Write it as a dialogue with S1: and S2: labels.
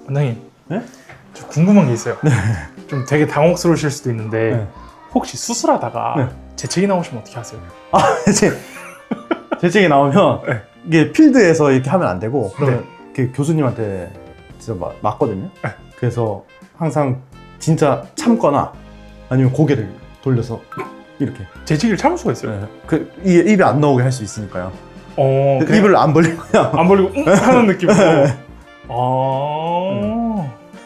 S1: 원장님,
S2: 네?
S1: 저 궁금한 게 있어요. 좀 되게 당혹스러우실 수도 있는데
S2: 네.
S1: 혹시 수술하다가
S2: 네.
S1: 재채기 나오시면 어떻게 하세요?
S2: 재채기 나오면
S1: 네.
S2: 이게 필드에서 이렇게 하면 안 되고 그러면
S1: 네.
S2: 이렇게 교수님한테 진짜 맞거든요.
S1: 네.
S2: 그래서 항상 진짜 참거나 아니면 고개를 돌려서 이렇게
S1: 재채기를 참을 수가 있어요.
S2: 입에 안 나오게 할 수 있으니까요.
S1: 그냥
S2: 입을 안 벌리고 그냥
S1: 안 벌리고 하는 느낌으로. 아